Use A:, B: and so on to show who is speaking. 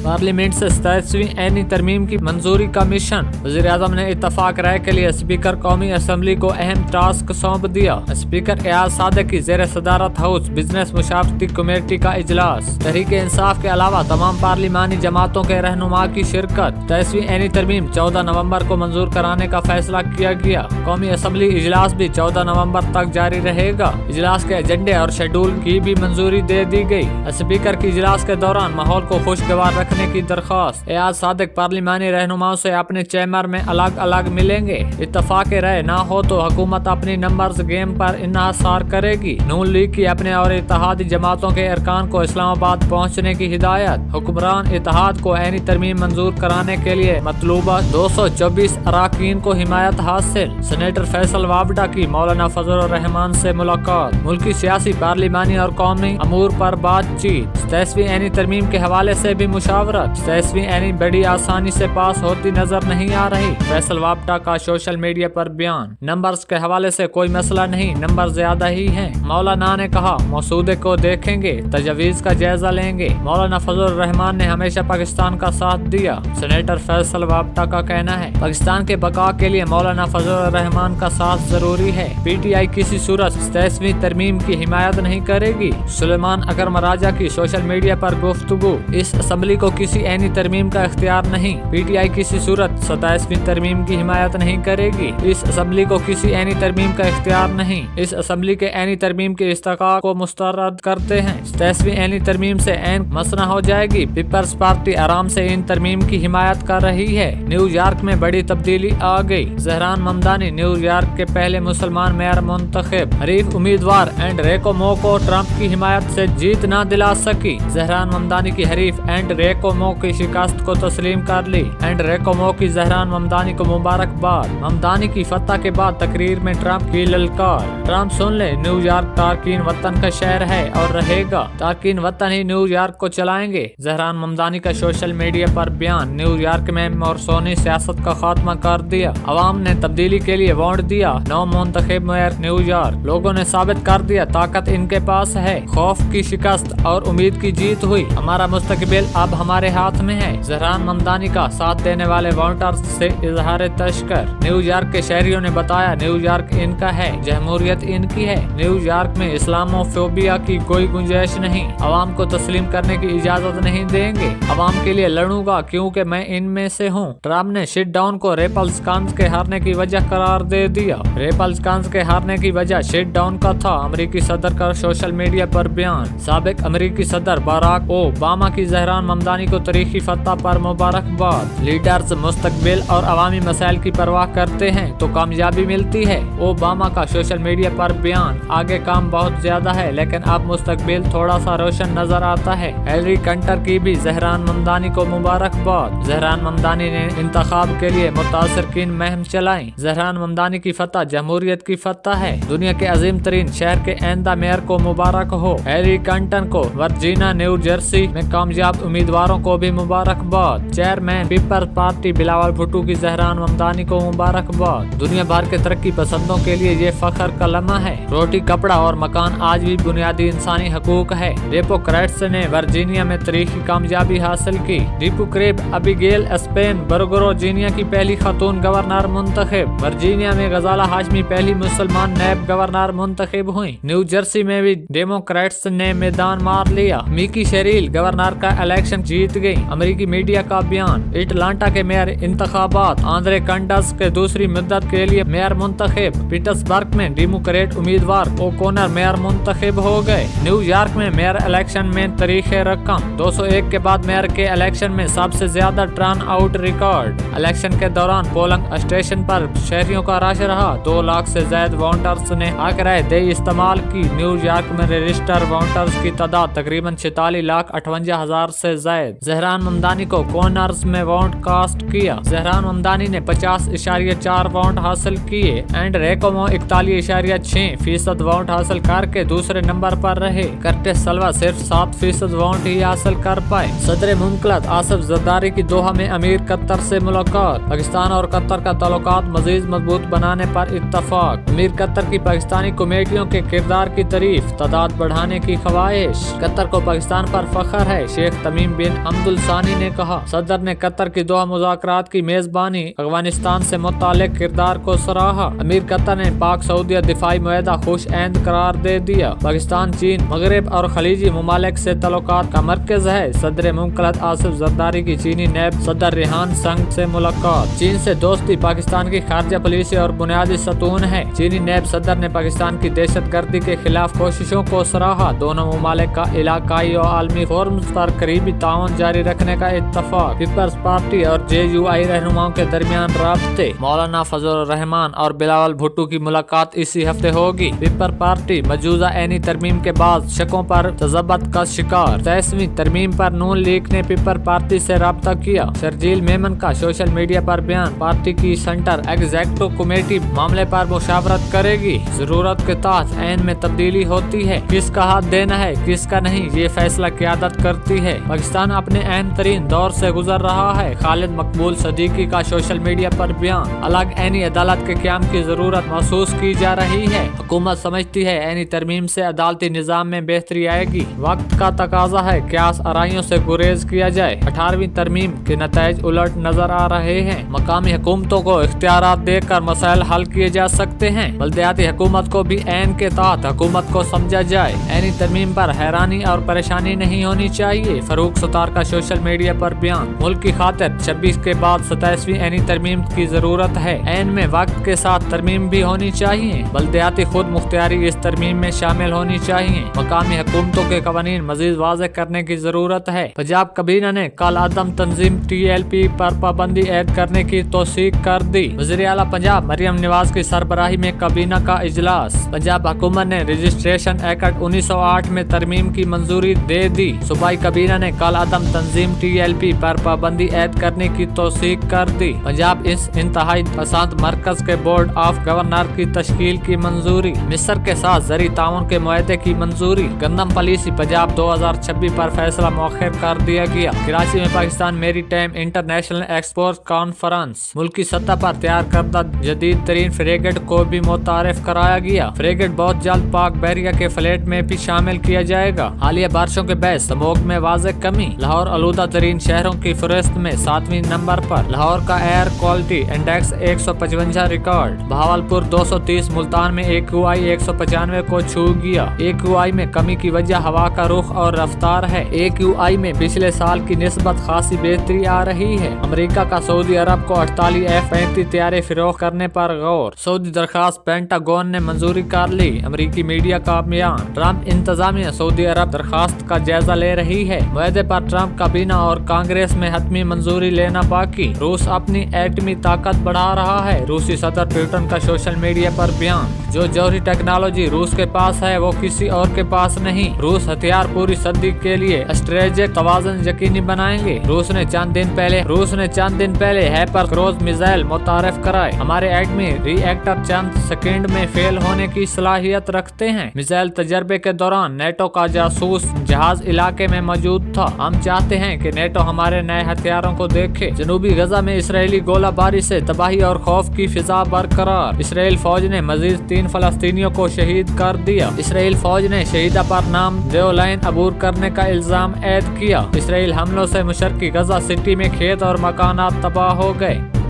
A: Parliament से 27वीं Anne तरमीम की मंजूरी का मिशन। वज़ीर-ए-आज़म ने इत्तफाक राय के लिए स्पीकर कौमी असम्बली को अहम टास्क सौंप दिया। स्पीकर एयाज सादिक की ज़ेर सदारत हाउस बिजनेस मुशावरती कमेटी का इजलास। तहरीक इंसाफ के अलावा तमाम पार्लिमानी जमातों के रहनुमा की शिरकत। 23वीं ऐनी तरमीम 14 नवंबर को मंजूर कराने का फैसला किया गया। कौमी असम्बली इजलास भी 14 नवंबर तक जारी रहेगा। इजलास के एजेंडे और शेड्यूल की भी मंजूरी दे दी गई। स्पीकर की इजलास के दौरान माहौल को खुशगवार रखने की दरख्वास्त। एयाज सादिक पार्लिमानी रहनुमाओं से अपने चैम्बर में अलग अलग मिलेंगे। इत्तफाक राय ना हो तो हुकूमत अपनी नंबर्स गेम पर इन्हासार करेगी। नून लीग की अपने और इत्तेहादी जमातों के अरकान को इस्लामाबाद पहुँचने की हिदायत। हुक्मरान इत्तेहाद को ऐनी तरमीम मंजूर कराने के लिए मतलूबा 224 अरकान को हिमायत हासिल। सेनेटर फैसल वावडा की मौलाना फजल रहमान से मुलाकात। मुल्की सियासी पार्लिमानी और कौमी अमूर पर बातचीत। 27वीं ऐनी तरमीम के हवाले से भी मुशावरत। 27वीं ऐनी बड़ी आसानी से पास होती नजर नहीं आ रही। फैसल वावडा का सोशल मीडिया पर बयान। नंबर्स के हवाले से कोई मसला नहीं, नंबर ज्यादा ही हैं। मौलाना ने कहा मसूदे को देखेंगे, तजवीज का जायजा लेंगे। मौलाना फजल रहमान ने हमेशा पाकिस्तान का साथ दिया। सेनेटर फैसल वावडा का कहना है पाकिस्तान के बका के लिए मौलाना फजल रहमान का साथ जरूरी है। PTI किसी सूरत 27वीं तरमीम की हिमायत नहीं करेगी। सुलेमान अकर मराजा की सोशल मीडिया पर गुफ्तगू। इस असम्बली को किसी ऐनी तरमीम का इख्तियार नहीं। PTI किसी सूरत 27वीं तरमीम की हिमायत नहीं करेगी। इस असम्बली को किसी ऐनी तरमीम का इख्तियार नहीं। इस असम्बली के ऐनी तरमीम के इस्तेकाल को मुस्तरद करते हैं। 27वीं ऐनी तरमीम से ऐन मसना हो जाएगी। पीपल्स पार्टी आराम से इन तरमीम की हिमायत कर रही है। न्यूयॉर्क में बड़ी तब्दीली आ गई। जहरान ममदानी न्यूयॉर्क के पहले मुसलमान मेयर मुंतखब। हरीफ उम्मीदवार एंड्रेको मो को ट्रंप की हिमायत से जीत न दिला सकी। जहरान ममदानी की हरीफ एंड्रेको मो की शिकस्त को तस्लीम कर ली। एंड्रेको मो की जहरान ममदानी को मुबारकबाद। ममदानी की फतह के बाद तकरीर में ट्रंप की ललकार। ट्रंप सुन ले, न्यूयॉर्क तारकीन वतन का शहर है और रहेगा। तारकीन वतन ही न्यूयॉर्क को चलाएंगे। जहरान ममदानी का सोशल मीडिया पर बयान। न्यूयॉर्क में मोरसोनी सियासत का खात्मा कर दिया। अवाम ने तब्दीली के लिए वोट दिया। 9 मुंतखब मेयर न्यूयॉर्क। लोगों ने साबित कर दिया ताकत इनके पास है। खौफ की शिकस्त और उम्मीद की जीत हुई। हमारा मुस्तकबिल अब हमारे हाथ में है। जहरान ममदानी का साथ देने वाले वोटर्स से इजहार तशक्कर। न्यूयॉर्क के शहरियों ने बताया न्यूयॉर्क इनका है, जमहूरियत इनकी है। न्यूयॉर्क में इस्लामोफोबिया की कोई गुंजाइश नहीं। अवाम को तस्लीम करने की इजाजत नहीं देंगे। अवाम के लिए लड़ूंगा क्योंकि मैं इनमें से हूँ। ट्रंप ने शिट डाउन को रेपल्सकांस के हारने की वजह करार दे दिया। रेपल्सकांस के हारने की वजह शिट डाउन का था। अमेरिकी सदर का सोशल मीडिया पर बयान। साबिक अमेरिकी सदर बराक ओबामा की जहरान ममदानी को तारीखी फतह पर मुबारकबाद। लीडर्स मुस्तकबिल और अवामी मसाइल की परवाह करते हैं तो कामयाबी मिलती है। ओबामा का सोशल मीडिया पर बयान। आगे काम बहुत ज्यादा है लेकिन अब मुस्तकबिल थोड़ा सा रोशन नजर आता है। हिलरी क्लिंटन की भी जहरान ममदानी को मुबारकबाद। जहरान ममदानी ने इंतखाब के लिए मुतासिरकीन मुहिम चलाई। जहरान ममदानी की फतह जमहूरियत की फतह है। दुनिया के अजीम तरीन शहर के आइंदा मेयर को मुबारक हो। हिलरी क्लिंटन को वर्जीनिया न्यू जर्सी में कामयाब उम्मीदवारों को भी मुबारकबाद। चेयरमैन पीपल्स पार्टी बिलावल भुट्टो की जहरान ममदानी को मुबारकबाद। दुनिया भर के तरक्की पसंदों के लिए ये फख्र का लम्हा है। रोटी, कपड़ा और मकान आज भी बुनियादी इंसानी हकूक है। डेमोक्रेट्स ने वर्जीनिया में तारीखी कामयाबी हासिल की। डेमोक्रेट अबिगेल स्पेन वर्जीनिया की पहली खातून गवर्नर मुंतखब। वर्जीनिया में गजाला हाशमी पहली मुसलमान नैब गवर्नर मुंतखब हुई। न्यू जर्सी में भी डेमोक्रेट्स ने मैदान मार लिया। मिकी शेरिल गवर्नर का इलेक्शन जीत गई। अमेरिकी मीडिया का बयान। अटलांटा के मेयर इंतखाबात। आंद्रे कंडस के दूसरी मुद्दत के लिए मेयर मुंतखब। पीटर्सबर्ग में डेमोक्रेट उम्मीदवार ओकोनर मेयर मुंतखब हो गए। न्यूयॉर्क में मेयर इलेक्शन में तारीखे रकम। 201 के बाद मेयर के इलेक्शन में सबसे ज्यादा टर्न आउट रिकॉर्ड। इलेक्शन के दौरान पोलिंग स्टेशन पर शहरियों का रश रहा। 2 लाख से ज्यादा वोटर्स ने हक राय दे इस्तेमाल की। न्यूयॉर्क में रजिस्टर वोटर्स की तादाद तकरीबन 46,58,000 से ज्यादा। जहरान ममदानी को कॉर्नर्स में वोट कास्ट किया। जहरान ममदानी ने 50.4 वोट हासिल किए। एंड्रेको मो 41.6% वोट हासिल حاصل کر کے دوسرے نمبر پر رہے۔ کرٹس سلوا صرف 7% ووٹ ہی حاصل کر پائے۔ صدر مملکت آصف زرداری کی دوحہ میں امیر قطر سے ملاقات۔ پاکستان اور قطر کا تعلقات مزید مضبوط بنانے پر اتفاق۔ امیر قطر کی پاکستانی کمیٹیوں کے کردار کی تعریف، تعداد بڑھانے کی خواہش۔ قطر کو پاکستان پر فخر ہے، شیخ تمیم بن حمد الثانی نے کہا۔ صدر نے قطر کی دوحہ مذاکرات کی میزبانی، افغانستان سے متعلق کردار کو سراہا۔ امیر قطر نے پاک سعودیہ دفاعی معاہدہ خوش آئند قرار دے دیا۔ پاکستان چین، مغرب اور خلیجی ممالک سے تعلقات کا مرکز ہے۔ صدر مملکت آصف زرداری کی چینی نائب صدر ریحان سنگ سے ملاقات۔ چین سے دوستی پاکستان کی خارجہ پالیسی اور بنیادی ستون ہے۔ چینی نائب صدر نے پاکستان کی دہشت گردی کے خلاف کوششوں کو سراہا۔ دونوں ممالک کا علاقائی اور عالمی فورمز پر قریبی تعاون جاری رکھنے کا اتفاق۔ پیپلز پارٹی اور JUI رہنماؤں کے درمیان رابطے۔ مولانا فضل الرحمان اور بلاول بھٹو کی ملاقات اسی ہفتے ہوگی۔ پیپلز پارٹی مجوزہ آئینی ترمیم کے بعد شکوں پر تذبذب کا شکار۔ 23ویں ترمیم پر نون لیگ نے پیپلز پارٹی سے رابطہ کیا۔ شرجیل میمن کا سوشل میڈیا پر بیان، پارٹی کی سینٹر ایگزیکٹو کمیٹی معاملے پر مشاورت کرے گی۔ ضرورت کے تحت عین میں تبدیلی ہوتی ہے، کس کا ہاتھ دینا ہے کس کا نہیں یہ فیصلہ قیادت کرتی ہے۔ پاکستان اپنے اہم ترین دور سے گزر رہا ہے، خالد مقبول صدیقی کا سوشل میڈیا پر بیان۔ الگ عینی عدالت کے قیام کی ضرورت محسوس کی جا رہی ہے۔ حکومت سمجھتی ہے عینی ترمیم سے عدالتی نظام میں بہتری آئے گی۔ وقت کا تقاضا ہے، قیاس آرائیوں سے گریز کیا جائے۔ 18ویں ترمیم کے نتائج الٹ نظر آ رہے ہیں۔ مقامی حکومتوں کو اختیارات دے کر مسائل حل کیے جا سکتے ہیں۔ بلدیاتی حکومت کو بھی عین کے تحت حکومت کو سمجھا جائے۔ عینی ترمیم پر حیرانی اور پریشانی نہیں ہونی چاہیے۔ فاروق ستار کا سوشل میڈیا پر بیان، ملک کی خاطر 26 کے بعد 27ویں عینی ترمیم کی ضرورت ہے۔ عین میں وقت کے ساتھ ترمیم بھی ہونی چاہیے۔ بلدیاتی خود مختاری اس ترمیم میں شامل ہونی چاہیے۔ مقامی حکومتوں کے قوانین مزید واضح کرنے کی ضرورت ہے۔ پنجاب کابینہ نے کل عدم تنظیم TLP پر پابندی عائد کرنے کی توثیق کر دی۔ وزیر اعلیٰ پنجاب مریم نواز کی سربراہی میں کابینہ کا اجلاس۔ پنجاب حکومت نے رجسٹریشن ایکٹ 1908 میں ترمیم کی منظوری دے دی۔ صوبائی کابینہ نے کل عدم تنظیم TLP پر پابندی عائد کرنے کی توثیق کر دی۔ پنجاب اس انتہائی پسند مرکز کے بورڈ آف گورنر کی تشکیل کی منظوری۔ مصر کے ساتھ زرعی تعاون کے معاہدے کی منظوری۔ گندم پالیسی پنجاب 2026 پر فیصلہ مؤخر کر دیا گیا۔ کراچی میں پاکستان میری ٹائم انٹرنیشنل ایکسپورٹ کانفرنس۔ ملکی سطح پر تیار کردہ جدید ترین فریگیٹ کو بھی متعارف کرایا گیا۔ فریگیٹ بہت جلد پاک بحریہ کے فلیٹ میں بھی شامل کیا جائے گا۔ حالیہ بارشوں کے باعث سموگ میں واضح کمی۔ لاہور آلودہ ترین شہروں کی فہرست میں 7ویں نمبر پر۔ لاہور کا air quality index 155 record. Bahawalpur 230۔ Multan میں AQI 195 کو چھو گیا۔ AQI میں کمی کی وجہ ہوا کا رخ اور رفتار ہے۔ AQI میں پچھلے سال کی نسبت خاصی بہتری آ رہی ہے۔ امریکہ کا سعودی عرب کو 48 F-35 طیارے فروخت کرنے پر غور۔ سعودی درخواست پینٹاگون نے منظوری کر لی۔ امریکی میڈیا کا بیان۔ ٹرمپ انتظامیہ سعودی عرب درخواست کا جائزہ لے رہی ہے۔ معاہدے پر ٹرمپ کابینہ اور کانگریس میں حتمی منظوری لینا باقی۔ روس اپنی ایٹمی طاقت بڑھا رہا ہے۔ روسی صدر پوٹن کا سوشل میڈیا پر بیان۔ جو جوہری ٹیکنالوجی روس کے پاس ہے وہ کسی اور کے پاس نہیں۔ روس ہتھیار پوری صدی کے لیے اسٹریٹجک توازن یقینی بنائیں گے۔ روس نے چند دن پہلے ہائپر کروز میزائل متعارف کرائے۔ ہمارے ایٹمی ری ایکٹر چند سیکنڈ میں فیل ہونے کی صلاحیت رکھتے ہیں۔ میزائل تجربے کے دوران نیٹو کا جاسوس جہاز علاقے میں موجود تھا۔ ہم چاہتے ہیں کہ نیٹو ہمارے نئے ہتھیاروں کو دیکھے۔ جنوبی غزہ میں اسرائیلی گولہ باری سے تباہی اور خوف کی فضا برقرار۔ اسرائیل فوج نے مزید 3 فلسطینیوں کو شہید کر دیا۔ اسرائیل فوج نے شہیدہ پر نام دیو لائن عبور کرنے کا الزام عائد کیا۔ اسرائیل حملوں سے مشرقی غزہ سٹی میں کھیت اور مکانات تباہ ہو گئے۔